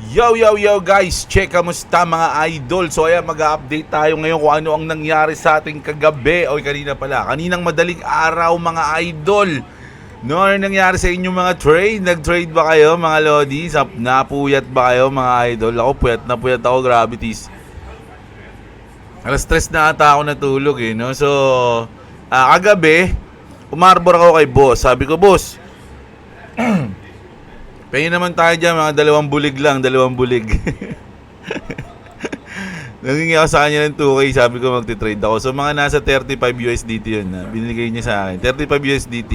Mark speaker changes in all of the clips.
Speaker 1: Yo, yo, yo guys! Check, kamusta mga idol? So ayan, mag-update tayo ngayon kung ano ang nangyari sa ating kagabi. O kanina pala, kaninang madaling araw mga idol. No, ano nangyari sa inyong mga trade? Nag-trade ba kayo mga lodi? Napuyat ba kayo mga idol? Ako puyat ako, gravities. Alas 3 na ata ako natulog no? So, kagabi, umarbor ako kay boss. Sabi ko, boss, pahingin naman tayo dyan, mga dalawang bulig lang, dalawang bulig. Nangingi ako sa kanya ng 2K, sabi ko magti-trade ako. So mga nasa 35 USDT yun, binigay niya sa akin, 35 USDT.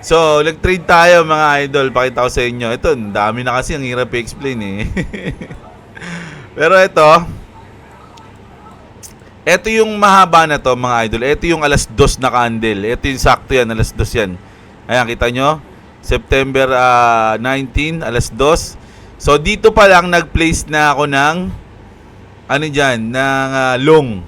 Speaker 1: So nag-trade tayo mga idol, pakita ko sa inyo. Ito, dami na kasi, ang hirap i-explain Pero ito yung mahaba na to mga idol. Ito yung alas 2 na candle. Ito yung sakto yan, alas 2 yan. Ayan, kita nyo? September 19, alas 2. So dito pa lang nag-place na ako ng long.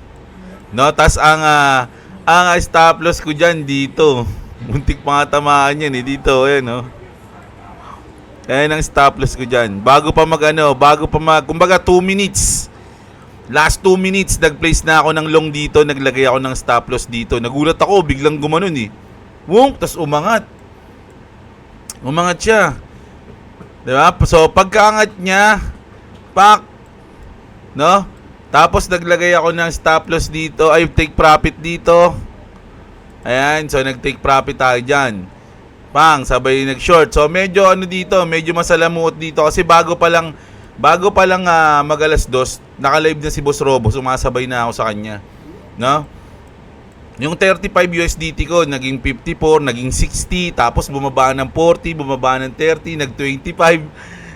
Speaker 1: No, tas ang stop loss ko diyan dito. Muntik pa nga tamaan yan dito, ayan no. Ayan ang stop loss ko diyan. Bago pa kumbaga 2 minutes. Last 2 minutes nag-place na ako ng long dito, naglagay ako ng stop loss dito. Nagulat ako, biglang gumanon Wong, tas umangat siya. Diba? So, pagkaangat niya, no? Tapos, naglagay ako ng stop loss dito, take profit dito. Ayan, so, nag-take profit tayo dyan. Sabay nag-short. So, medyo medyo masalamuot dito. Kasi bago pa lang mag-alas 2, naka-live na si Boss Robo, sumasabay na ako sa kanya. No? Yung 35 USDT ko, naging 54, naging 60, tapos bumaba ng 40, bumaba ng 30, nag-25.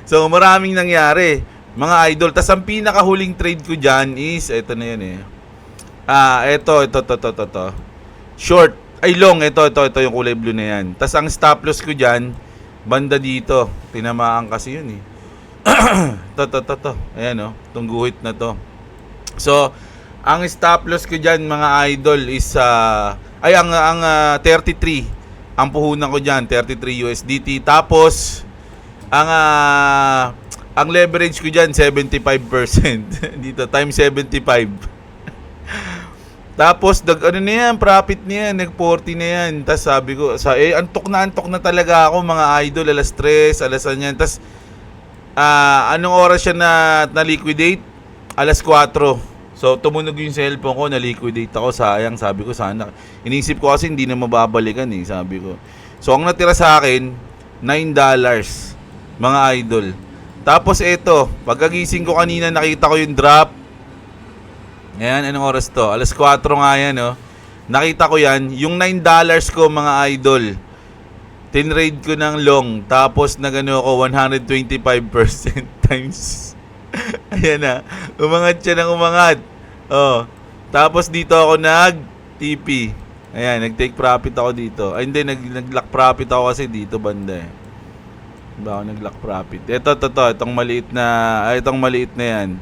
Speaker 1: So, maraming nangyari, mga idol. Tas ang pinakahuling trade ko dyan is, ito na yan ito. Short, long, ito yung kulay blue na yan. Tas ang stop loss ko dyan, banda dito. Tinamaan kasi yun Ito. Ayan itong guhit na to. So, ang stop loss ko dyan mga idol is ang 33. Ang puhunan ko dyan 33 USDT. Tapos ang leverage ko dyan 75%. Dito times 75. Tapos profit na yan, nag 40 na yan. Tapos sabi ko, antok na talaga ako mga idol, alas 3, alas yan. Tapos anong oras siya na liquidate? Alas 4. So, tumunog yung cellphone ko, na-liquidate ako, sayang, sabi ko sana. Inisip ko kasi hindi na mababalikan sabi ko. So, ang natira sa akin, $9, mga idol. Tapos ito, pagkagising ko kanina, nakita ko yung drop. Ayan, anong oras to? Alas 4 nga yan, Nakita ko yan, yung $9 ko, mga idol. Tinrade ko ng long, tapos ako 125% times. Ayan umangat siya ng umangat. Tapos dito ako nag-TP. Ayan, nag-take profit ako dito. Hindi, nag-lock profit ako kasi dito banda Ba ako nag-lock profit. Itong maliit na yan.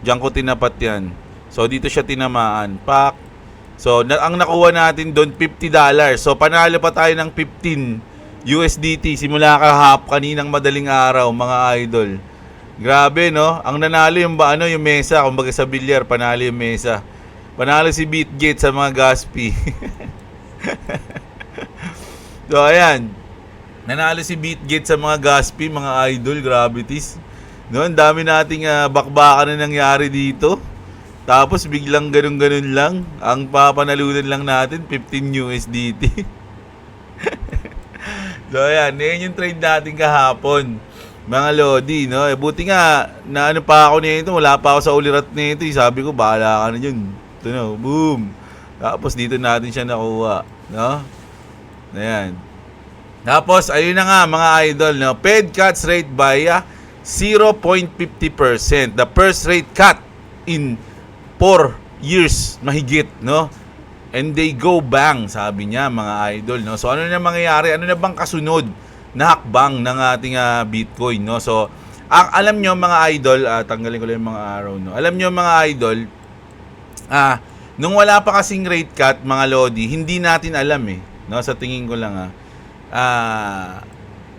Speaker 1: Diyan ko tinapat yan. So, dito siya tinamaan. So, ang nakuha natin doon, $50. So, panalo pa tayo ng 15 USDT simula kaninang madaling araw, mga idol. Grabe, no? Ang nanalo yung mesa, kumbaga sa bilyar, panalo yung mesa. Panalo si BitGate sa mga Gaspi. So, ayan. Nanalo si BitGate sa mga Gaspi, mga idol, gravities. No, ang dami nating bakbakan na nangyari dito. Tapos, biglang ganun-ganun lang. Ang papanalunan lang natin, 15 USDT. So, ayan. Yan yung trade natin kahapon. Mga lodi, no? Buti nga, pa ako nito, wala pa ako sa ulirat nito. Sabi ko, bahala ka na dyan. Ito boom. Tapos dito natin siya nakuha, no? Ayan. Tapos, ayun na nga, mga idol, no? Fed cuts rate by 0.50%. The first rate cut in 4 years, mahigit, no? And they go bang, sabi niya, mga idol, no? So, ano na mangyayari? Ano na bang kasunod na hakbang ng ating Bitcoin, no? So, alam nyo mga idol, tanggalin ko lang yung mga arrow, no? Alam nyo mga idol, nung wala pa kasing rate cut, mga lodi, hindi natin alam no? Sa tingin ko lang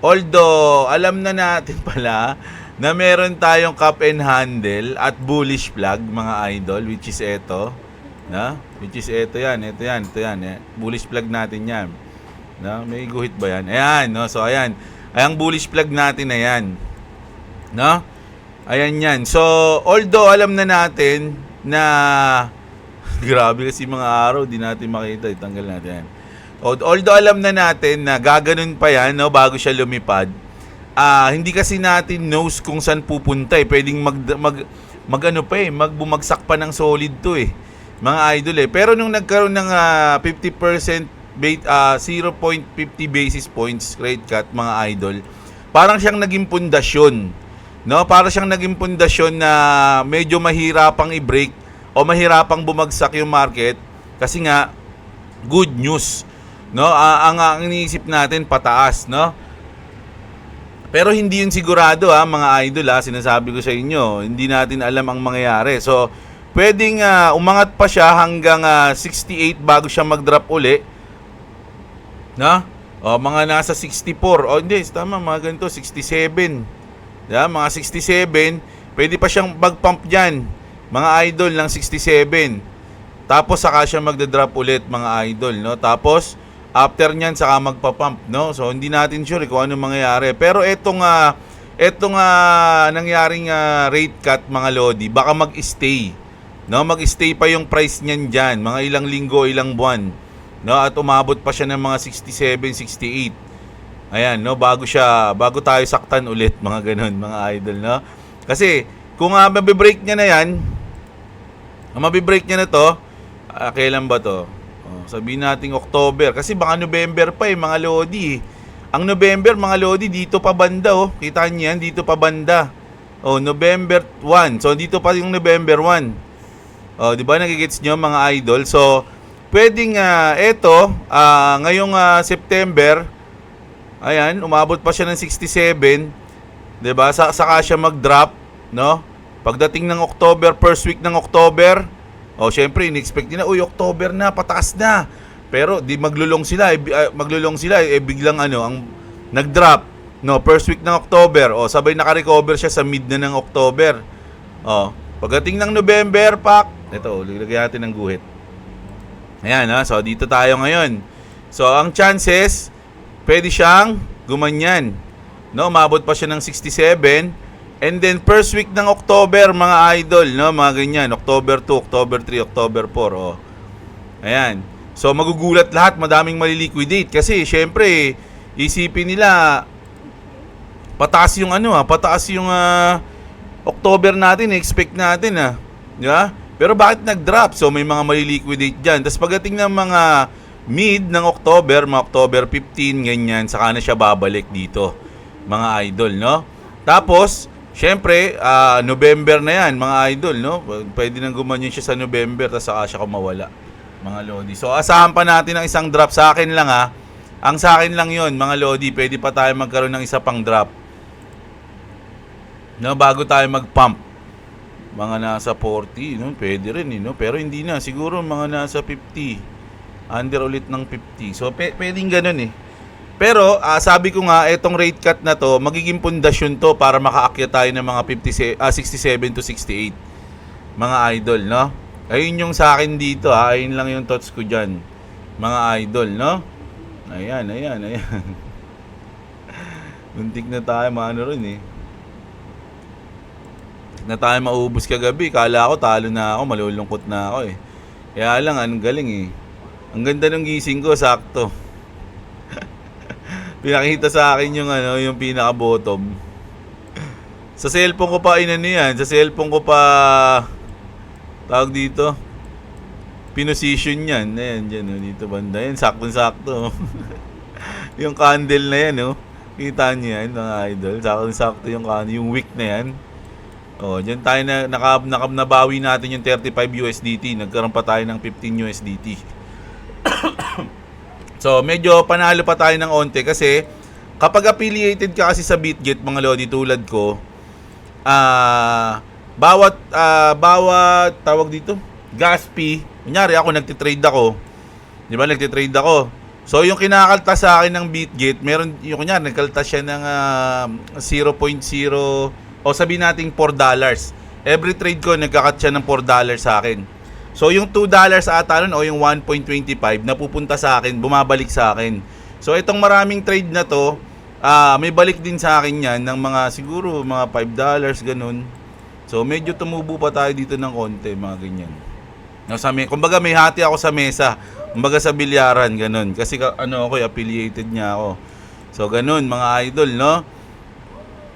Speaker 1: although alam na natin pala na meron tayong cup and handle at bullish flag mga idol, which is ito, na? Which is ito yan. Bullish flag natin yan. Na, may guhit ba yan? Ayan, no? So ayan. Ayang bullish flag natin na yan. No? Ayan yan. So, although alam na natin na grabe kasi mga araw, di natin makita. Itanggal natin yan. Although alam na natin na gaganon pa yan, no, bago siya lumipad, hindi kasi natin knows kung saan pupunta eh. Pwedeng magbumagsak pa ng solid to eh. Mga idol eh. Pero nung nagkaroon ng 50% 0.50 basis points rate cut mga idol, parang siyang naging pundasyon. No? Parang siyang naging pundasyon na medyo mahirapang i-break o mahirapang bumagsak yung market kasi nga good news. No? Ang iniisip natin pataas, no? Pero hindi yun sigurado mga idol sinasabi ko sa inyo, hindi natin alam ang mangyayari. So, pwedeng umangat pa siya hanggang 68 bago siya mag-drop uli. No? O, mga nasa 64. O, hindi, tama, mga ganito, 67. Yeah, mga 67, pwede pa siyang mag-pump dyan, mga idol, ng 67. Tapos, saka siya magda-drop ulit, mga idol, no? Tapos, after nyan, saka magpa-pump, no? So, hindi natin sure kung ano mangyayari. Pero etong nangyaring rate cut, mga lodi, baka mag-stay. No? Mag-stay pa yung price nyan dyan, mga ilang linggo, ilang buwan. No? At umabot pa siya ng mga 67, 68. Ayan, no? Bago tayo saktan ulit, mga ganun, mga idol, no? Kasi, kung mabibreak niya na yan, mabibreak niya na to, kailan ba to? Sabihin natin October. Kasi baka November pa mga lodi. Ang November, mga lodi, dito pa banda Kita niyo yan, dito pa banda. November 1. So, dito pa yung November 1. Di ba nagigets nyo mga idol? So, pwedeng ngayong September, ayan, umabot pa siya ng 67. Di ba? Saka siya mag-drop, no? Pagdating ng October, first week ng October, syempre, in-expect nila, October na, pataas na. Pero, di maglulong sila, biglang ang nag-drop, no, first week ng October, sabay naka-recover siya sa mid na ng October. Pagdating ng November, ito, lagyan natin ng guhit. Ayan, so dito tayo ngayon. So, ang chances, pwede siyang gumanyan. No, umabot pa siya ng 67. And then, first week ng October, mga idol, no? Mga ganyan. October 2, October 3, October 4, Ayan. So, magugulat lahat. Madaming maliliquidate. Kasi, syempre, isipin nila, pataas yung October natin, expect natin, Yeah? Pero bakit nag-drop? So, may mga maliliquidate dyan. Tapos, pagdating ng mga mid ng October, mga October 15, ganyan, saka na siya babalik dito, mga idol, no? Tapos, syempre, November na yan, mga idol, no? Pwede nang gumanyan siya sa November, tapos saka siya kumawala, mga lodi. So, asahan pa natin ang isang drop. Sa akin lang, Ang sa akin lang yon, mga lodi. Pwede pa tayo magkaroon ng isa pang drop. No, bago tayo mag-pump. Mga nasa 40, no? Pwede rin, no? Pero hindi na. Siguro mga nasa 50. Under ulit ng 50. So, pwedeng ganun, Pero, sabi ko nga, etong rate cut na to, magiging pundasyon to para makaakyat tayo ng mga 67 to 68. Mga idol, no? Ayun yung sa akin dito, Ayun lang yung thoughts ko dyan. Mga idol, no? Ayan. Muntik na tayo, rin, na tayo maubos kagabi. Kala ko, talo na ako, malulungkot na ako, Kaya lang, anong galing, Ang ganda ng gising ko, sakto. Pinakita sa akin yung pinaka-bottom. Sa cellphone ko pa yan. Sa cellphone ko pa tawag dito. Pinosisyon yan. Ayan, dyan, dito banda. Yan, sakto-sakto. Yung candle na yan, Kita niyo yan, mga idol. Sakto-sakto yung wick na yan. Dyan tayo nabawi natin yung 35 USDT. Nagkaroon pa tayo ng 15 USDT. So, medyo panalo pa tayo ng onte kasi kapag affiliated ka kasi sa BitGet, mga lodi, tulad ko, bawat tawag dito, gas fee, kunyari ako nagtitrade ako, di ba, So, yung kinakaltas sa akin ng BitGet, meron, yung kunyari, nagkaltas siya ng 0.0 o O sabihin natin $4. Every trade ko, nagkakat siya ng $4 sa akin. So, yung $2 ata nun, o yung 1.25, napupunta sa akin, bumabalik sa akin. So, itong maraming trade na to, may balik din sa akin yan ng mga, siguro, mga $5, ganun. So, medyo tumubo pa tayo dito ng konti, mga ganyan. Kumbaga, may hati ako sa mesa. Kumbaga, sa bilyaran, ganun. Kasi, ako, affiliated niya ako. So, ganun, mga idol, no?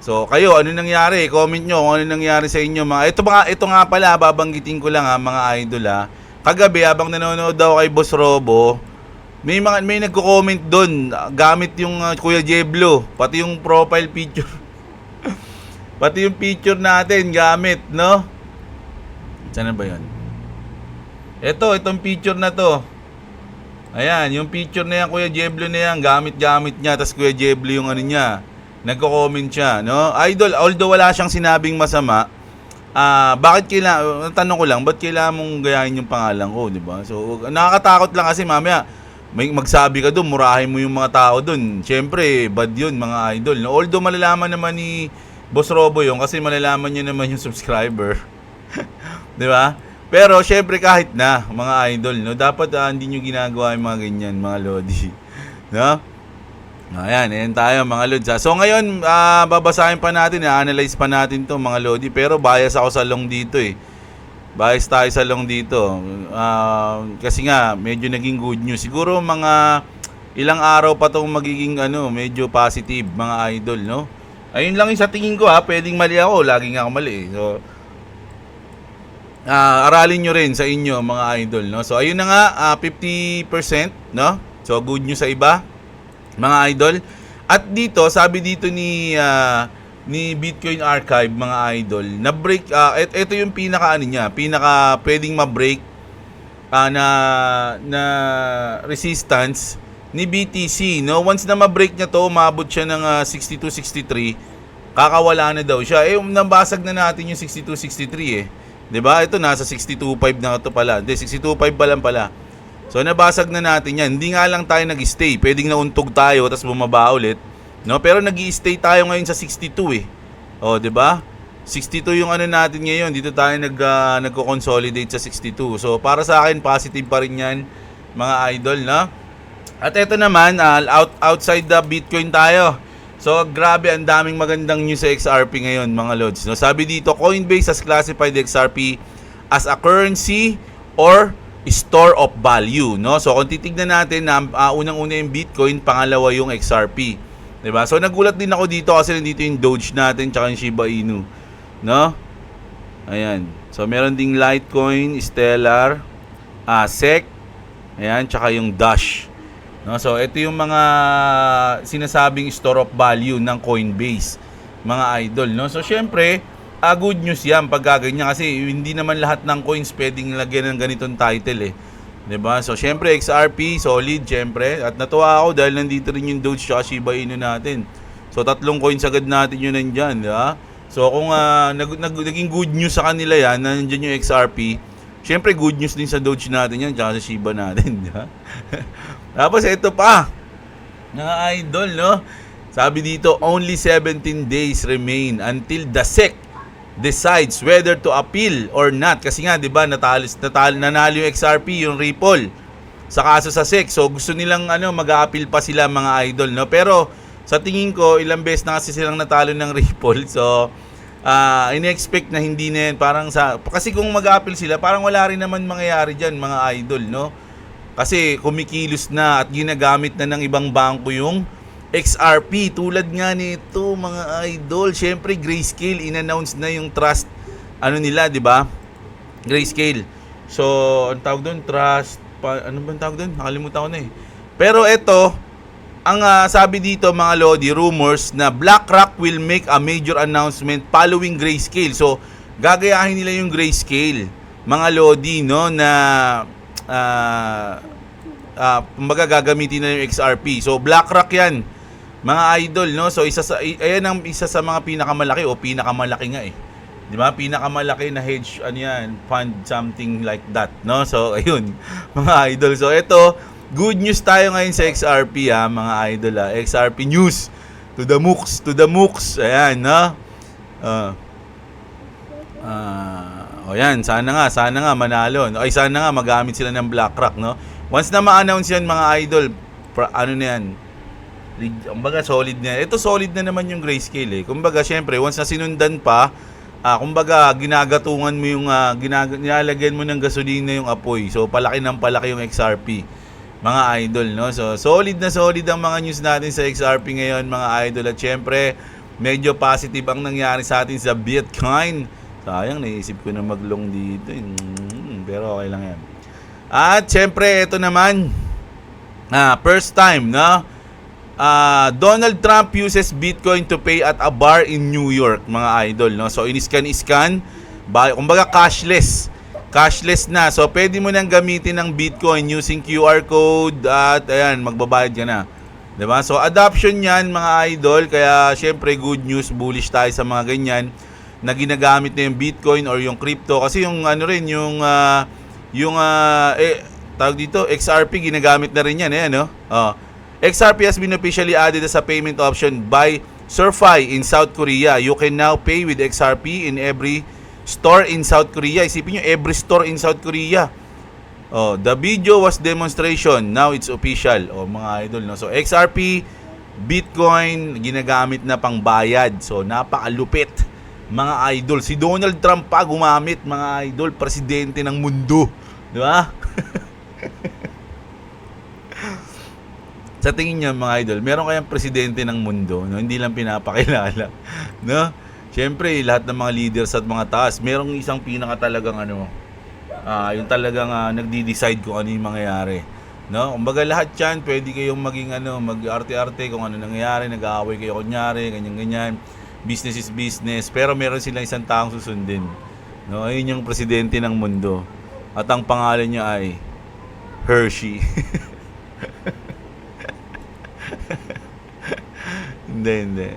Speaker 1: So, kayo, ano nangyari? Comment nyo kung ano nangyari sa inyo. Ito nga pala, babanggitin ko lang mga idol Kagabi, habang nanonood daw kay Boss Robo, may nagko-comment doon gamit yung Kuya Jeblo, pati yung profile picture. Pati yung picture natin gamit, no? Saan ba 'yon? Itong picture na to. Ayan, yung picture na yan, Kuya Jeblo na yan, gamit-gamit niya, tas Kuya Jeblo yung ano niya. Nagko-comment siya, no? Idol, although wala siyang sinabing masama, tanong ko lang, ba't kailangan mong gayahin yung pangalan ko, di ba? So, nakakatakot lang kasi mamaya, magsabi ka doon, murahin mo yung mga tao doon. Siyempre, bad yun, mga idol. No? Although malalaman naman ni Boss Robo yun, kasi malalaman niya naman yung subscriber. Di ba? Pero, siyempre, kahit na, mga idol, no? Dapat hindi nyo ginagawa yung mga ganyan, mga lodi. No? Ayan tayo mga lods. So ngayon, babasahin pa natin, analyze pa natin to mga lodi. Pero bias ako sa long dito Bias tayo sa long dito. Kasi nga, medyo naging good news. Siguro mga ilang araw pa tong magiging medyo positive mga idol, no? Ayun lang yung sa tingin ko pwedeng mali ako. Lagi nga ako mali So, aralin nyo rin sa inyo mga idol, no? So ayun na nga, 50%, no? So good news sa iba mga idol. At dito, sabi dito ni Bitcoin Archive mga idol, na break ito yung pinaka pwedeng ma-break na resistance ni BTC, no? Once na ma-break niya to, umabot siya ng 62.63, kakawala na daw siya. Nabasag na natin yung 62.63 'di ba? Ito nasa 62.5 na ito pala. Hindi, 62.5 pa lang pala. So nabasag na natin yan. Hindi nga lang tayo nag-stay. Pwedeng nauntog tayo tapos bumaba ulit, no? Pero nag-i-stay tayo ngayon sa 62 Oh, 'di ba? 62 yung natin ngayon. Dito tayo nagko-consolidate sa 62. So para sa akin positive pa rin 'yan, mga idol, no? At ito naman, outside the Bitcoin tayo. So grabe, ang daming magandang news sa XRP ngayon, mga lods. No, sabi dito, Coinbase has classified the XRP as a currency or store of value, no? So kung titignan natin na unang-una yung Bitcoin, pangalawa yung XRP, 'di ba? So nagulat din ako dito kasi nandito yung Doge natin tsaka yung Shiba Inu, no? Ayan. So meron ding Litecoin, Stellar, SEC, ayan, tsaka yung Dash. No? So ito yung mga sinasabing store of value ng Coinbase, mga idol, no? So syempre, good news yan pag gaganyan kasi hindi naman lahat ng coins pwedeng lagyan ng ganitong title 'di ba? So syempre XRP solid syempre, at natuwa ako dahil nandito rin yung Doge at Shiba Inu natin. So 3 coins agad natin yun nandiyan, 'di ba? So kung naging good news sa kanila yan, nandiyan yung XRP, syempre good news din sa Doge natin yan at sa Shiba natin, 'di ba? Tapos ito pa, mga idol, no? Sabi dito, only 17 days remain until the SEC decides whether to appeal or not. Kasi nga, 'di ba, nanalo yung XRP, yung Ripple sa kaso sa SEC. So gusto nilang mag-a-appeal pa sila, mga idol, no? Pero sa tingin ko, ilang beses na kasi silang natalo ng Ripple. So in-expect na hindi na yan, kasi kung mag-a-appeal sila, parang wala rin naman mangyayari diyan, mga idol, no? Kasi kumikilos na at ginagamit na ng ibang bangko yung XRP, tulad nga nito, mga idol. Syempre Grayscale, in-announce na yung trust nila, 'di ba? Grayscale. So, ang tawag doon, trust ano ba ang tawag doon? Nakalimutan ko na Pero ito, ang sabi dito, mga lodi, rumors na BlackRock will make a major announcement following Grayscale. So, gagayahin nila yung Grayscale, mga lodi, no, na kumbaga gagamitin na yung XRP. So, BlackRock yan, mga idol, no? So isa sa mga pinakamalaki o pinakamalaki nga 'di ba? Pinakamalaki na hedge fund, something like that, no? So ayun, mga idol. So ito, good news tayo ngayon sa XRP, mga idol, XRP news to the mooks. Ayan, no? Ah. O yan, sana nga manalo. Ay, sana nga magamit sila ng BlackRock, no? Once na ma-announce yan, mga idol, ano na yan, kumbaga solid na yan. Ito solid na naman yung Grayscale eh. Kumbaga, syempre, once na sinundan pa, kumbaga, ginagatungan mo yung, nilalagyan mo ng gasolina yung apoy. So, palaki ng palaki yung XRP, mga idol, no? So, solid na solid ang mga news natin sa XRP ngayon, mga idol. At syempre, medyo positive ang nangyari sa atin sa Bitcoin. Sayang, naisip ko na maglong dito. Pero okay lang yan. At syempre, ito naman. First time, no? Donald Trump uses Bitcoin to pay at a bar in New York, mga idol, no? So, in-scan. Kumbaga, cashless. Cashless na. So, pwede mo nang gamitin ng Bitcoin using QR code at, ayan, magbabayad ka na. Diba? So, adoption yan, mga idol. Kaya, syempre, good news. Bullish tayo sa mga ganyan na ginagamit na yung Bitcoin or yung crypto. Kasi yung ano rin, tawag dito, XRP, ginagamit na rin yan, no? XRP has been officially added as a payment option by Surfi in South Korea. You can now pay with XRP in every store in South Korea. Isipin nyo, every store in South Korea. The video was demonstration. Now it's official. Mga idol, no? So, XRP, Bitcoin, ginagamit na pang bayad. So, napakalupit, mga idol. Si Donald Trump pa gumamit, mga idol, presidente ng mundo. Di ba? Sa tingin niyo, mga idol, meron kayang presidente ng mundo, no? Hindi lang pinapakilala, no? Siyempre, lahat ng mga leaders at mga taas, merong isang pinaka talagang yung talagang nagdi-decide kung ano yung mangyayari, no? Kumbaga lahat 'yan, pwede kayong maging mag-arte-arte kung ano nangyayari, nag-aaway kayo kunyari, ganyan-ganyan. Business is business, pero meron silang isang taong susundin, no? Ayun yung presidente ng mundo. At ang pangalan niya ay Hershey. Hindi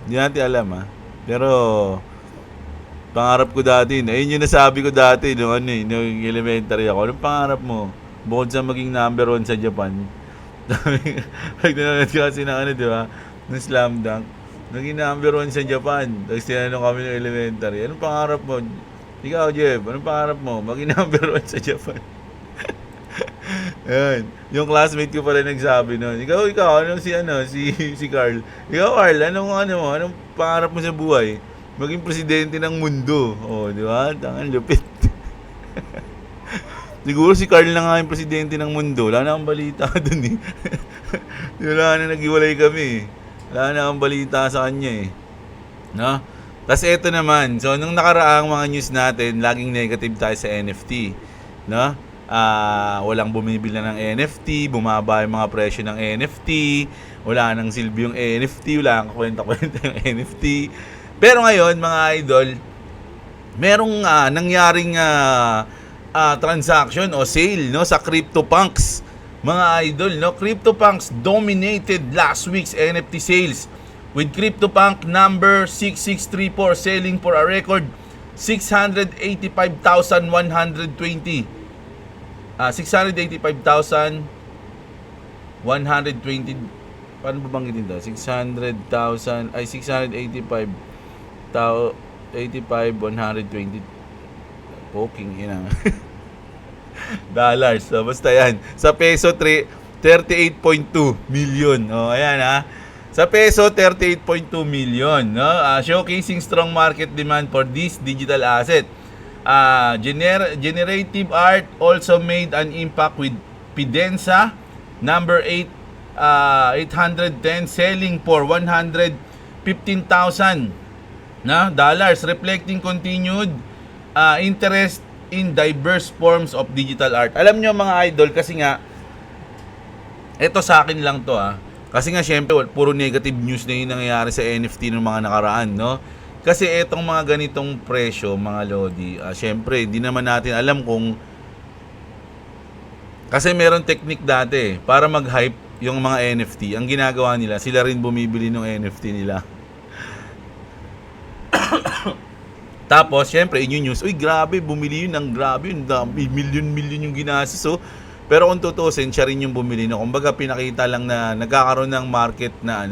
Speaker 1: natin alam, ha. Pero pangarap ko dati, ayun yung nasabi ko dati nung elementary ako. Anong pangarap mo? Bukod sa maging number 1 sa Japan. Pag nanonood kasi ng di ba? Ng Slam Dunk. Naging number 1 sa Japan. Tapos tinanong kami ng elementary. Anong pangarap mo? Ikaw, Jeff, anong pangarap mo? Maging number 1 sa Japan. Ayan. Yung classmate ko pala nagsabi nun. Ikaw, anong si Carl? Ikaw, Carl, anong pangarap mo sa buhay? Maging presidente ng mundo. Di ba? Tangan, lupit. Siguro si Carl na nga yung presidente ng mundo. Wala na akong balita dun, eh. Wala na, nag-iwalay kami. Wala na akong balita sa kanya, eh. No? Tapos eto naman. So, nung nakaraang mga news natin, laging negative tayo sa NFT. No? Walang bumibili na ng NFT, bumaba yung mga presyo ng NFT, wala nang silbi yung NFT, wala nang kwenta-kwenta yung NFT. Pero ngayon, mga idol, merong nangyaring transaction o sale, no, sa CryptoPunks. Mga idol, no, CryptoPunks dominated last week's NFT sales with CryptoPunk number 6634 selling for a record 685,120. 685,120. Paano ba banggitin ito? 600,000 ay 685,120 poking ina. Dollars. So, basta yan. Sa peso 38.2 million. Ayan ha. Sa peso 38.2 million, no? Showcasing strong market demand for this digital asset. Generative art also made an impact with Pidensa number 810 selling for 115,000 na dollars, reflecting continued interest in diverse forms of digital art. Alam nyo, mga idol, kasi nga eto sa akin lang to, kasi nga syempre puro negative news na yung nangyayari sa NFT ng mga nakaraan, no? Kasi etong mga ganitong presyo, mga lodi, syempre, hindi naman natin alam kung... Kasi meron technique dati, para mag-hype yung mga NFT. Ang ginagawa nila, sila rin bumibili ng NFT nila. Tapos, syempre, in yung news, uy, grabe, bumili yun, ang grabe yun, million yung ginastos. So, pero kung tutusin, siya rin yung bumili. No? Kumbaga, pinakita lang na nagkakaroon ng market na,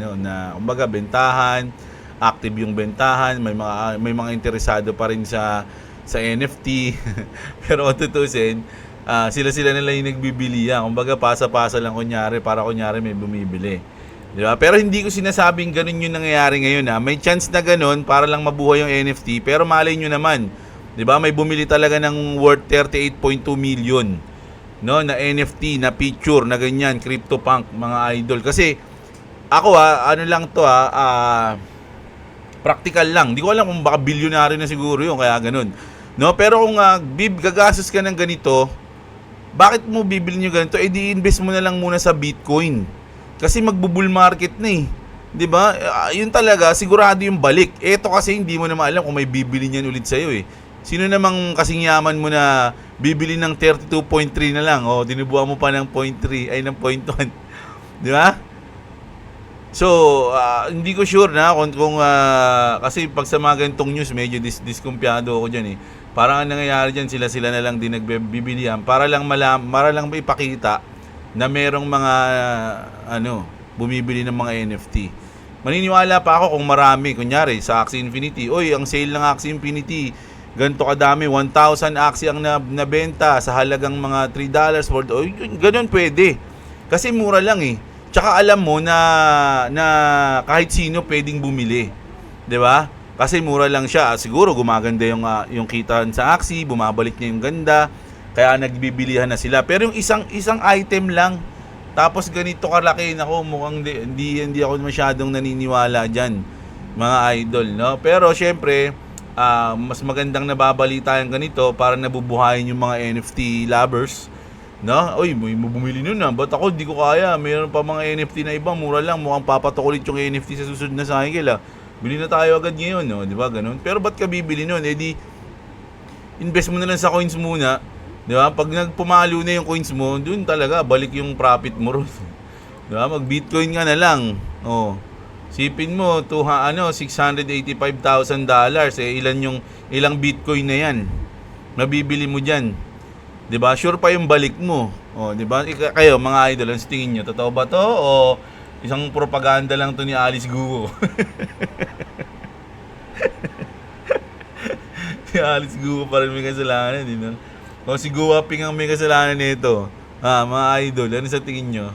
Speaker 1: kumbaga, bentahan. active yung bentahan, may mga interesado pa rin sa NFT. Pero kung tutusin, sila na lang yung nagbibili yan. Kumbaga pasa-pasa lang kunyari para kunyari may bumibili. Di ba? Pero hindi ko sinasabing ganun yung nangyayari ngayon ha. May chance na ganun para lang mabuhay yung NFT, pero malay nyo naman. Di ba? May bumili talaga ng worth 38.2 million, no, na NFT, na picture, na ganyan, CryptoPunk, mga idol. Kasi ako ano lang to practical lang. Di ko alam kung baka bilyonaryo na siguro yun, kaya ganun. No, pero kung gagastos ka ng ganito, bakit mo bibili nyo ganito? Di-invest mo na lang muna sa Bitcoin. Kasi magbo-bull market na 'di ba? Yun talaga sigurado yung balik. Ito kasi hindi mo na maalam kung may bibili niyan ulit sa iyo Sino namang kasing yaman mo na bibili ng 32.3 na lang, dinubuhan mo pa ng 0.3 ay ng 0.1. 'Di ba? So, hindi ko sure na kung kasi pag sa mga ganitong news medyo diskumpiyado ako diyan Parang ang nangyayari diyan, sila na lang din nagbibilihan para lang ipakita na merong mga bumibili ng mga NFT. Maniniwala pa ako kung marami, kunyari sa Axie Infinity, ang sale ng Axie Infinity, ganito kadami, 1,000 Axie ang nabenta sa halagang mga $3, ganun pwede. Kasi mura lang Tsaka alam mo na kahit sino pwedeng bumili. 'Di ba? Kasi mura lang siya. Siguro gumaganda yung kita sa Axie, bumabalik niya yung ganda. Kaya nagbibilihan na sila. Pero yung isang item lang, tapos ganito kalaki, nako, mukhang hindi ako masyadong naniniwala diyan, mga idol, no? Pero syempre, mas magandang nababalita yung ganito para nabubuhayin yung mga NFT lovers, no? May bumili nun ba't ako hindi ko kaya? Mayroon pa mga NFT na iba, mura lang, mukhang papatok ulit yung NFT sa susunod na cycle Bili na tayo agad ngayon, no? 'Di ba? Ganun. Pero ba't ka bibili nun? Invest mo na lang sa coins muna. 'Di ba? Pag nagpumalo na yung coins mo, doon talaga balik yung profit mo ron. 'Di ba? Mag-Bitcoin ka na lang. Sipin mo $685,000, ilang Bitcoin na 'yan. Mabibili mo diyan. 'Di ba? Sure pa yung balik mo. 'Di ba? Kayo mga idol, ang tingin niyo, totoo ba 'to o isang propaganda lang 'to ni Alice Guo? Si Alice Guo pa rin may kasalanan, si Guwaping ang may kasalanan nito. Mga idol, ano sa tingin nyo?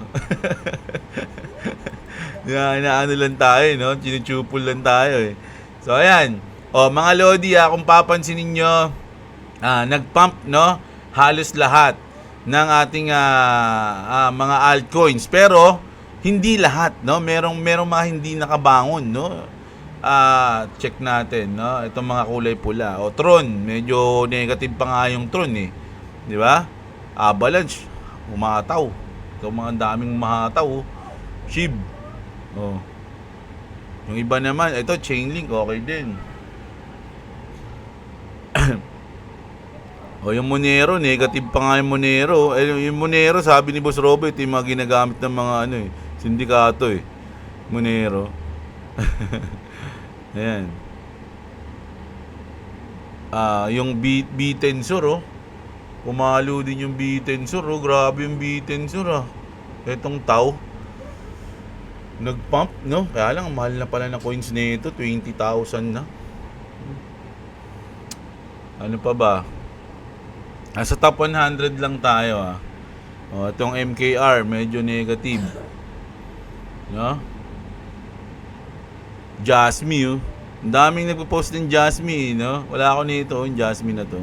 Speaker 1: Inaano lang tayo, no? Chinuchupol lang tayo, So, ayan. Mga Lodi, kung papansinin nyo, nag-pump, no? Halos lahat ng ating mga altcoins. Pero, hindi lahat, no? Merong mga hindi nakabangon, no? Check natin, no? Itong mga kulay pula. Tron, medyo negative pa nga yung Tron, Di ba? Avalanche, umataw. Ito mga daming umataw. SHIB. Yung iba naman, ito Chainlink, okay din. Yung Monero, negative pa nga yung Monero. Yung Monero, sabi ni Boss Robert, yung mga ginagamit ng mga sindikato Monero. Ayan. Yung B-Tensor, pumalo din yung B-Tensor, grabe yung B-Tensor, Etong Tau, nag-pump, no? Kaya lang, mahal na pala na coins nito, 20,000 na. Ano pa ba? Sa top 100 lang tayo, Itong MKR, medyo negative. No? Jasmine, ang daming nagpo-post ng Jasmine, no? Wala ako nito, yung Jasmine na to.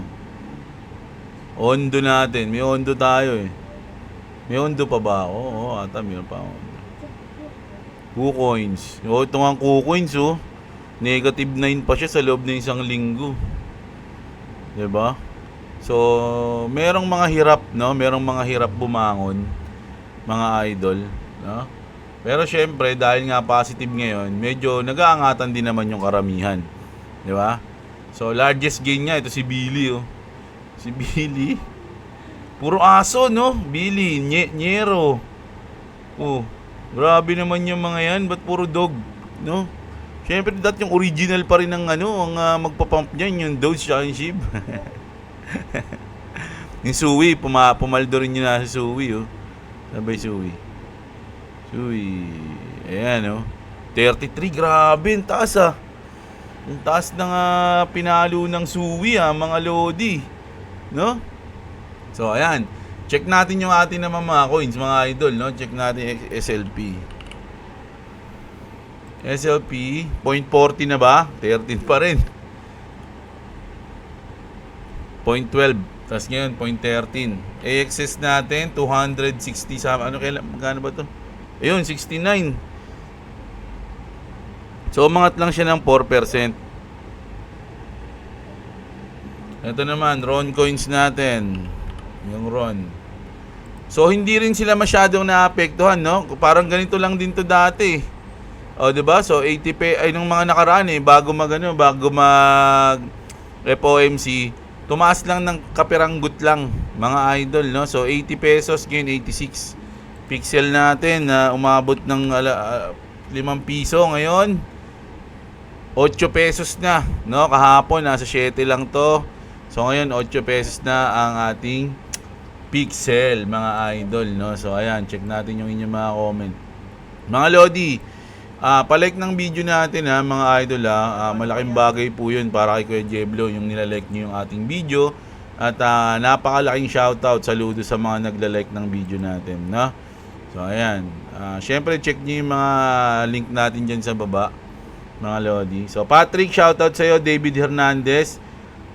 Speaker 1: Ondo natin, may Ondo tayo May Ondo pa ba ako? Ata meron pa ako. KuCoins. Ito nga KuCoins, negative 9 pa siya sa loob ng isang linggo. 'Di ba? So, merong mga hirap, no? Merong mga hirap bumangon, mga idol, no? Pero syempre, dahil nga positive ngayon, medyo nag-aangatan din naman yung karamihan. 'Di ba? So, largest gain niya ito si Billy, Si Billy. Puro aso, no? Billy, Nyero. Grabe naman yung mga yan. Ba't puro dog, no? Syempre, yung original pa rin ng ang magpapump niyan, yung Doge tsaka yung SHIB. Yung Sui, pumaldo rin yun na si Sui, Sabay Sui. Ayan, 33, grabe, ang taas, Ang taas ng pinalo ng suwi mga lodi. No? So, ayan. Check natin yung ating naman mga coins, mga idol, no? Check natin SLP. SLP, 0.40 na ba? 13 pa rin. 0.12. Tapos ngayon, 0.13. AXS natin, 260 sa... Ano kailan? Magkano ba to? Ayun, 69. So, umangat lang siya ng 4%. Ito naman, RON coins natin. Yung RON. So, hindi rin sila masyadong naapektuhan, no? Parang ganito lang din to dati. O, diba? So, 80 ay nung mga nakaraan bago mag FOMC, tumaas lang ng kapiranggut lang, mga idol, no? So, 80 pesos, ngayon 86. Pixel natin na umabot ng 5 piso ngayon. 8 pesos na, no? Kahapon, nasa 7 lang to. So, ngayon, 8 pesos na ang ating Pixel, mga idol, no? So, ayan, check natin yung inyong mga comment. Mga Lodi, palike ng video natin mga idol malaking bagay po yun para kay Kuya Jeblo yung nilalike nyo yung ating video at napakalaking shoutout, saludo sa mga naglalike ng video natin, no? So ayan, syempre check nyo yung mga link natin dyan sa baba, mga Lodi. So Patrick, shoutout sa'yo. David Hernandez,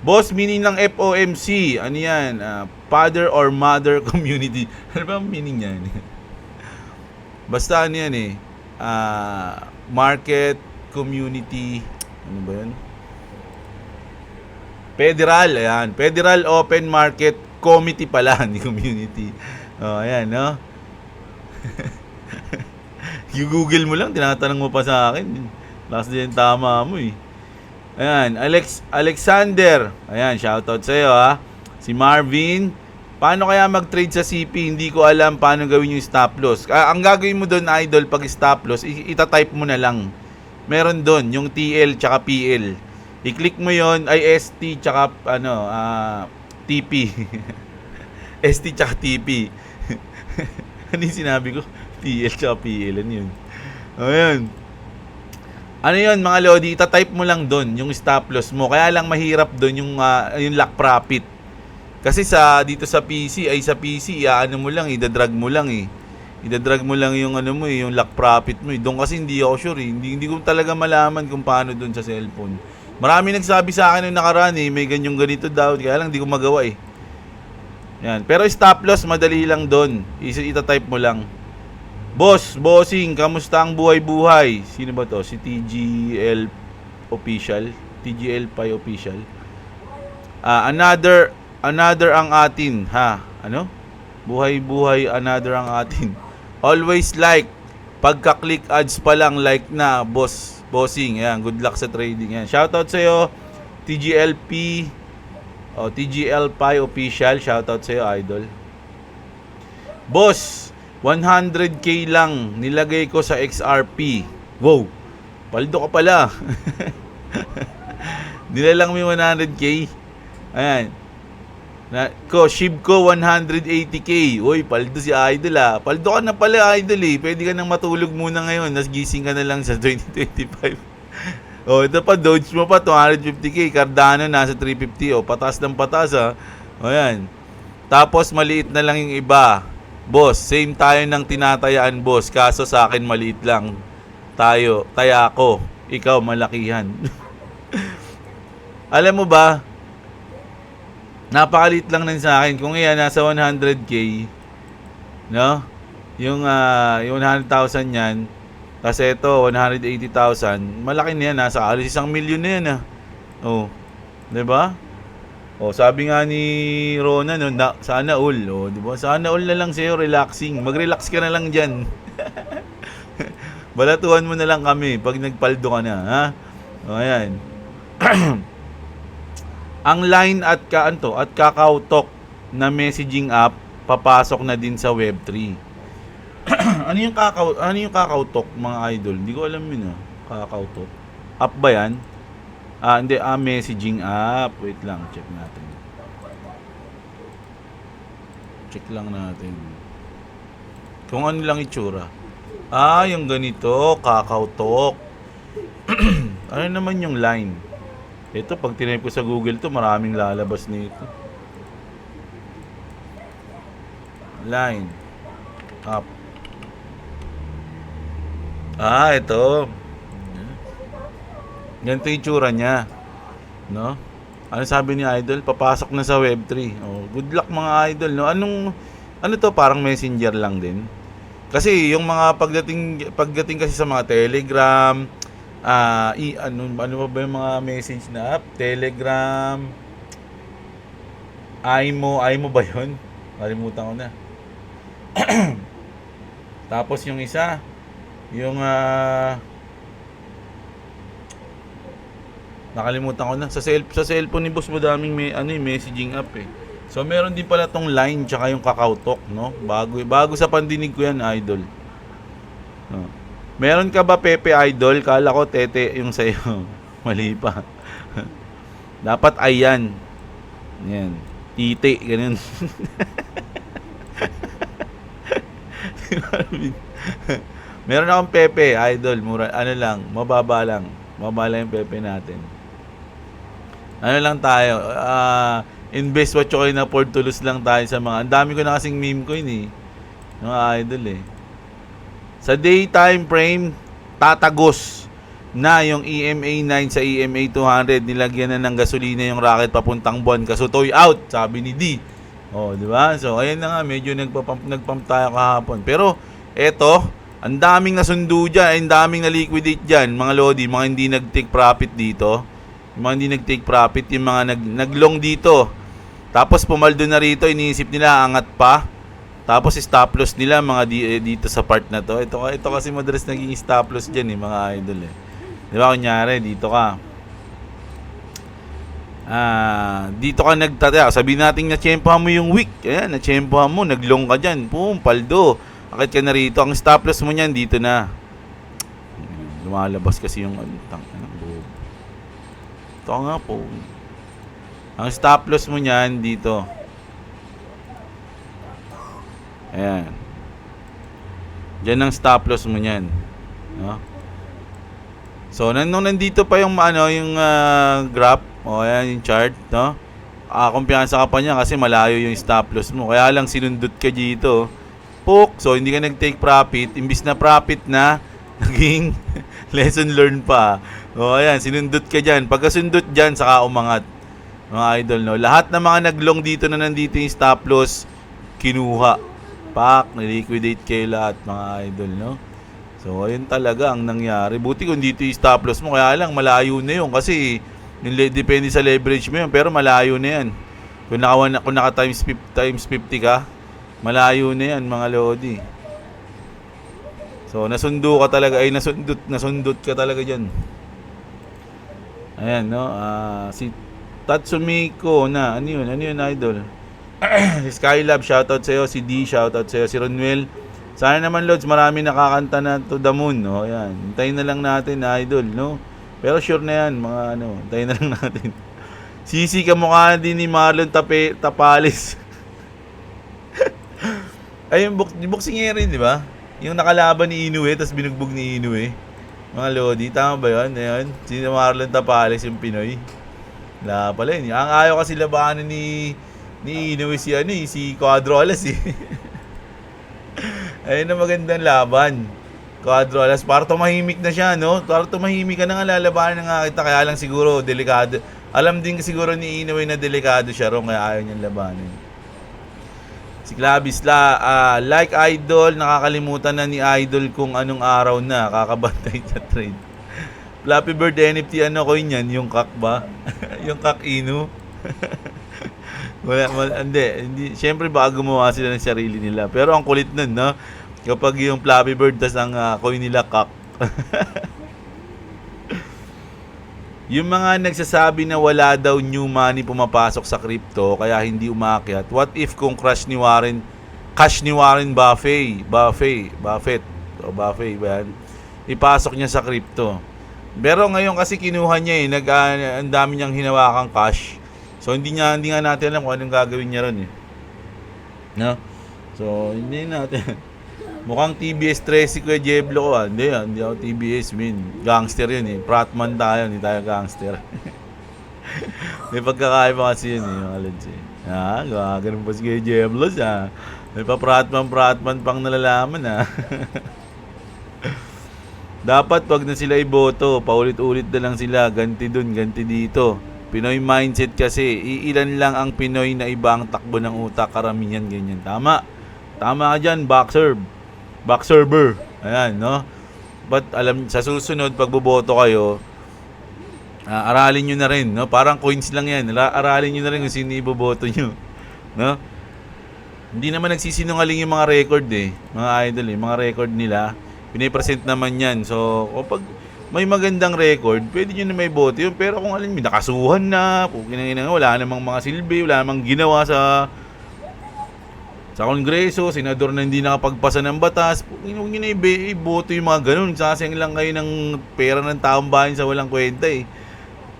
Speaker 1: boss, meaning ng FOMC, ano yan? Father or Mother Community. Ano ba ang meaning yan? Basta ano yan market community, ano ba yun? Federal, ayan. Federal Open Market Committee pala, hindi community. Ayan, no? Yung Google mo lang, tinatanong mo pa sa akin. Last din tama mo Ayan, Alexander. Ayan, shoutout sa'yo Si Marvin, paano kaya mag-trade sa CP? Hindi ko alam paano gawin yung stop loss. Ang gagawin mo doon, idol, pag stop loss, itatype mo na lang. Meron doon, yung TL tsaka PL. I-click mo yon ay ST tsaka TP. ST tsaka TP. Ano yung sinabi ko? TL tsaka PL. Ano yun? Ayan. Ano yun, mga Lodi? Itatype mo lang doon yung stop loss mo. Kaya lang mahirap doon yung lock profit. Kasi dito sa PC, ano mo lang, idadrag mo lang Idadrag mo lang yung yung lock profit mo Doon kasi hindi ako sure Hindi ko talaga malaman kung paano doon sa cellphone. Marami nagsabi sa akin nung nakaraan may ganyong ganito daw, kaya lang hindi ko magawa Yan. Pero stop loss, madali lang doon. Itatype mo lang. Bossing, kamusta ang buhay-buhay? Sino ba to? Si TGL Official? TGL Pi Official? Another ang atin, Ano? Buhay-buhay, another ang atin. Always like. Pagka-click ads pa lang, like na, bossing. Ayan, good luck sa trading. Ayan. Shoutout sa'yo, TGLP, TGL Pi Official. Shoutout sa'yo, idol. Boss, 100k lang nilagay ko sa XRP. Wow, paldo ka pala. Nilalang mo yung 100k. Ayan. Shib ko 180k. Uy, paldo si idol Paldo ka na pala, idol Pwede ka nang matulog muna ngayon. Nas gising ka na lang sa 2025. Ito pa, Doge mo pa 250k. Cardano nasa 350. Patas ng patas Ayan. Tapos maliit na lang yung iba. Boss, same tayo ng tinatayaan, boss. Kaso sa akin maliit lang. Taya ko. Ikaw malakihan. Alam mo ba, napakalit lang din sa akin. Kung iyan nasa 100k, no? Yung 100,000 yan, kasi ito 180,000, malaki na yan, nasa alis 1 milyon na yan 'di ba? Sabi nga ni Rona sana all, 'di ba? Sana all na lang sa'yo, relaxing. Mag-relax ka na lang diyan. Balatuhan mo na lang kami pag nagpaldo ka na, ayan. Ang Line at KakaoTalk na messaging app papasok na din sa Web3. Ano yung KakaoTalk, mga idol? Hindi ko alam yun KakaoTalk. App ba yan? Hindi, messaging app. Wait lang, check natin. Check lang natin. Kung ano lang itsura. Yung ganito, KakaoTalk. Ano naman yung line? Ito, pag tinype ko sa Google to, maraming lalabas nito. Line. Up. Ito. Ganito yung tsura niya. No? Ano sabi ni Idol? Papasok na sa Web3. Oh, good luck mga Idol. No? Ano to? Parang messenger lang din. Kasi yung mga pagdating kasi sa mga Telegram, ano ba yung mga message na app? Telegram, IMO ba yun? Kalimutan ko na. Tapos yung isa, yung nakalimutan ko na. Sa cellphone ni boss, madaming messaging app eh. So meron din pala tong Line tsaka yung KakaoTalk, no? Bago sa pandinig ko yan, Idol. No. Meron ka ba Pepe Idol? Kala ko Tete yung sa'yo. Mali pa. Dapat ayan. Yan. Tite, ganun. Meron akong Pepe Idol, mura, ano lang, mababa lang yung Pepe natin. Ano lang tayo, invest what you can afford to lose lang tayo sa mga, ang dami ko na kasing meme coin eh, mga Idol eh. Sa daytime frame, tatagos na yung EMA 9 sa EMA 200, nilagyan na ng gasolina yung rocket papuntang buwan, kasutoy out, sabi ni D. Oh, di ba? So, ayun na nga, medyo nagpump tayo kahapon. Pero, eto, ang daming nasundo dyan, ang daming na-liquidate dyan, mga Lodi, mga hindi nag-take profit dito. Yung mga hindi nag-take profit, yung mga nag-long dito. Tapos, pumaldo na rito, iniisip nila, angat pa. Tapos, stop loss nila, mga dito sa part na to. Ito kasi madalas naging stop loss dyan, mga Idol eh. Di ba, kunyari, dito ka. Dito ka nagtataya. Sabihin natin na-tsempohan mo yung week. Ayan, na-tsempohan mo, naglong ka dyan. Boom, paldo. Akit ka na rito. Ang stop loss mo niyan, dito na. Lumalabas kasi yung ito nga po. Ang stop loss mo niyan, dito. Ayan. Diyan ang stop loss mo niyan. No? So, nung nandito pa yung graph, ayan yung chart, no? Kumpiyansa ka pa niya kasi malayo yung stop loss mo. Kaya lang sinundot ka dito. Puk, so hindi ka nag-take profit, imbis na profit na, naging lesson learned pa. Ayan, sinundot ka dyan. Pagkasundot dyan, saka umangat. Mga Idol, no? Lahat ng mga naglong dito na nandito yung stop loss, kinuha. Pak, niliquidate kayo lahat, mga Idol, no? So, ayun talaga ang nangyari. Buti kung dito yung stop loss mo, kaya lang malayo na yun kasi depende sa leverage mo yun, pero malayo na yan. Kung naka times 50 ka, malayo na yan, mga Lodi. So, nasundo ka talaga, nasundot ka talaga dyan. Ayan, no? Si Tatsumiko na, ano yun, Idol? Si Skylab, shoutout sa'yo. Si D, shoutout sa'yo. Si Ronwell, sana naman, Lods, marami nakakanta na to the moon, no? Ayan, hintayin na lang natin, Idol, no? Pero sure na yan, mga hintayin na lang natin. Sisi, kamukha din ni Marlon Tapales. Ay, yung boxing rin, di ba? Yung nakalaban ni Inoue, tapos binugbog ni Inoue. Mga Lodi, tama ba yun? Ayan, si Marlon Tapales, yung Pinoy. Wala pala yun. Ang ayaw kasi labanan ni Inoue si Cuadro Alas eh. Ayun na magandang laban. Cuadro Alas, para tumahimik na siya, no? Para tumahimik ka na nga, lalabanan na nga kita. Kaya lang siguro, delikado. Alam din siguro ni Inoue na delikado siya ron, kaya ayaw niyang labanan. Si Clavis, like Idol, nakakalimutan na ni Idol kung anong araw na, kakabantay sa trade. Flappy Bird NFT, coin yan? Yung kak ba? Yung kak Inu? Hindi. Siyempre baka gumawa sila ng sarili nila. Pero ang kulit nun, no? Kapag yung Flappy Bird, tas ang coin nila kak. Yung mga nagsasabi na wala daw new money pumapasok sa crypto kaya hindi umakyat. What if kung cash ni Warren Buffett ba yan? Ipasok niya sa crypto. Pero ngayon kasi kinuha niya ang dami niyang hinawakang cash. So hindi nga natin alam kung anong gagawin niya ron eh. No? So hindi natin. Mukhang TBS 13 si Kuya Jeblo ko ah. Hindi ako TBS, min. Gangster yun eh. Pratman tayo, hindi tayo gangster. May pagkakaiba kasi yun eh, mga lods eh. Ganun pa si Kuya Jeblo siya. May pa-pratman pang nalalaman ah. Dapat wag na sila iboto, paulit-ulit na lang sila, ganti dun, ganti dito. Pinoy mindset kasi, iilan lang ang Pinoy na iba ang takbo ng utak, karamihan ganyan. Tama ka dyan, back server. Ayan, no? But sa susunod, pag boboto kayo, aralin nyo na rin, no? Parang coins lang yan. Aralin nyo na rin kung sino iboboto nyo. No? Hindi naman nagsisinungaling yung mga record eh. Mga idol eh. Mga record nila, pinipresent naman yan. So, kapag may magandang record, pwede nyo na may boto yun. Pero kung alin, may nakasuhan na, wala namang mga silbi, wala namang ginawa sa Kongreso, senador na hindi nakapagpasa ng batas, huwag nyo na iboto yung mga ganun. Sasayang lang kayo ng pera ng taong bayan sa walang kwenta eh.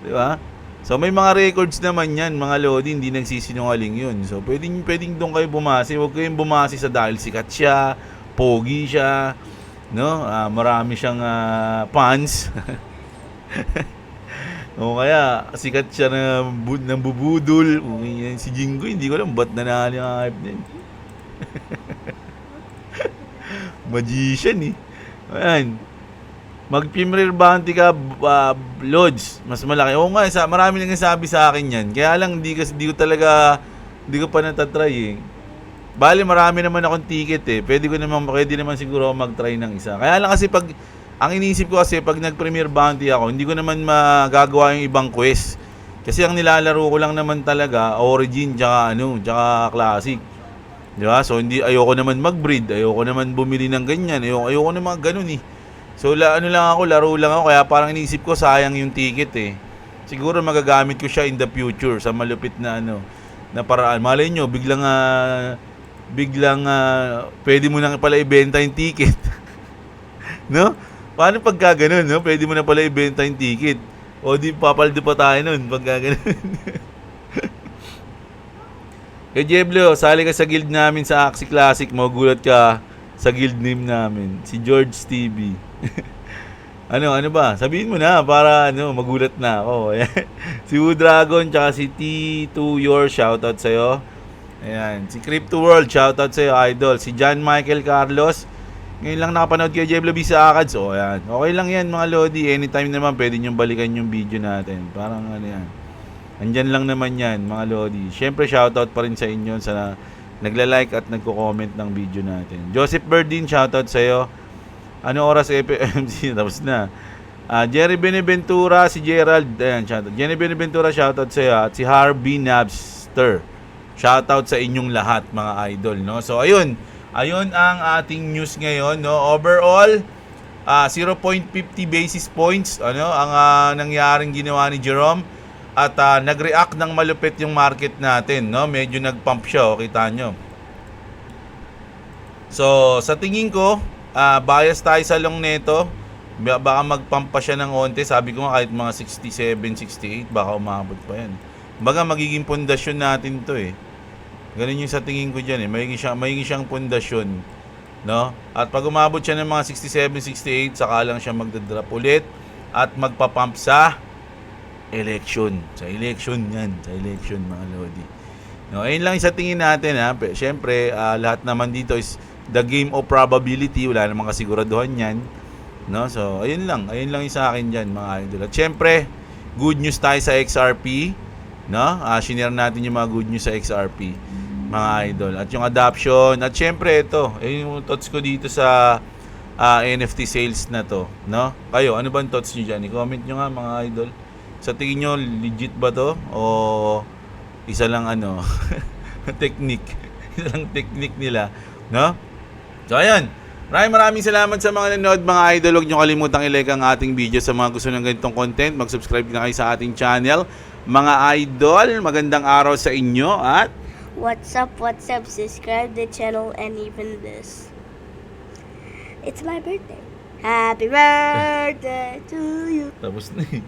Speaker 1: Di ba? So may mga records naman yan, mga lodi, hindi nagsisinungaling yun. So pwedeng doon kayo bumase. Huwag kayong bumase sa dahil sikat siya, pogi siya, no? Marami siyang fans. O kaya sikat siya na bubudol. Si Jingo, hindi ko alam ba't nanalo yung hype din. Magician eh. Ayan. Mag-premier bounty ka, Lods. Mas malaki. Oo nga, marami nang sabi sa akin yan. Kaya lang, hindi ko pa natatry eh. Bali, marami naman akong ticket eh. Pwede naman siguro mag-try ng isa. Kaya lang kasi ang iniisip ko kasi pag nag-premier bounty ako, hindi ko naman magagawa yung ibang quest. Kasi ang nilalaro ko lang naman talaga, origin, tsaka classic. Diba? So ayoko naman mag-breed, ayoko naman bumili ng ganyan, ayoko naman ganun eh. So laro lang ako, kaya parang iniisip ko sayang yung ticket eh. Siguro magagamit ko siya in the future sa malupit na na paraan. Malay nyo, biglang pwede mo na pala ibenta yung ticket. No? Paano pagka ganun, no? Pwede mo na pala ibenta yung ticket. O di papaldo pa tayo nun pagka ganun. Kay Jeblo, sali ka sa guild namin sa Axie Classic, magugulat ka sa guild name namin, si George TV. ano ba? Sabihin mo na para magulat na ako. Si Wu Dragon tsaka si T2 Your, shoutout sa'yo. Ayan, si Crypto World, shoutout sa'yo, idol. Si John Michael Carlos, ngayon lang nakapanood kay Jeblo B sa Akads. O ayan, okay lang yan mga lodi. Anytime naman pwede nyo balikan yung video natin. Parang yan. Andyan lang naman yan, mga lodi. Siyempre, shoutout pa rin sa inyo sa nagla-like at nagko-comment ng video natin. Joseph Berdin, shoutout sa'yo. Ano oras FMC? Tapos na. Jerry Beneventura, si Gerald. Ayan, shoutout. Jerry Beneventura, shoutout sa'yo. At si Harvey Nabster. Shoutout sa inyong lahat, mga idol. No? So, ayun ang ating news ngayon. No? Overall, 0.50 basis points ang nangyaring ginawa ni Jerome. At nag-react ng malupit yung market natin, no? Medyo nag-pump siya, kita nyo. So, sa tingin ko, bias tayo sa long neto. Baka mag-pump pa siya ng onte. Sabi ko nga kahit mga 67, 68, baka umabot pa yan. Baga magiging pundasyon natin to eh. Ganun yung sa tingin ko dyan eh. Magiging siyang pundasyon, no? At pag umabot siya ng mga 67, 68, saka lang siya magdadrop ulit at magpa-pump sa election. Sa election mga lodi. No, ayun lang sa tingin natin ha. Siyempre, lahat naman dito is the game of probability. Wala namang kasiguraduhan yan. No? So, ayun lang yung sa akin dyan mga idol. At siyempre, good news tayo sa XRP. No? Shinare natin yung mga good news sa XRP mga idol. At yung adoption. At siyempre, ito. Yung thoughts ko dito sa NFT sales na to. No? Kayo, ano ba ang thoughts nyo dyan? I-comment nyo nga mga idol. Sa tingin nyo, legit ba to? O isa lang technique. Isa lang technique nila. No? So, ayan. Maraming salamat sa mga nanood mga idol. Huwag nyo kalimutang i-like ang ating video sa mga gusto ng ganitong content. Mag-subscribe na kayo sa ating channel. Mga idol, magandang araw sa inyo at
Speaker 2: What's up? Subscribe the channel and even this. It's my birthday. Happy birthday to you.
Speaker 1: tapos na eh.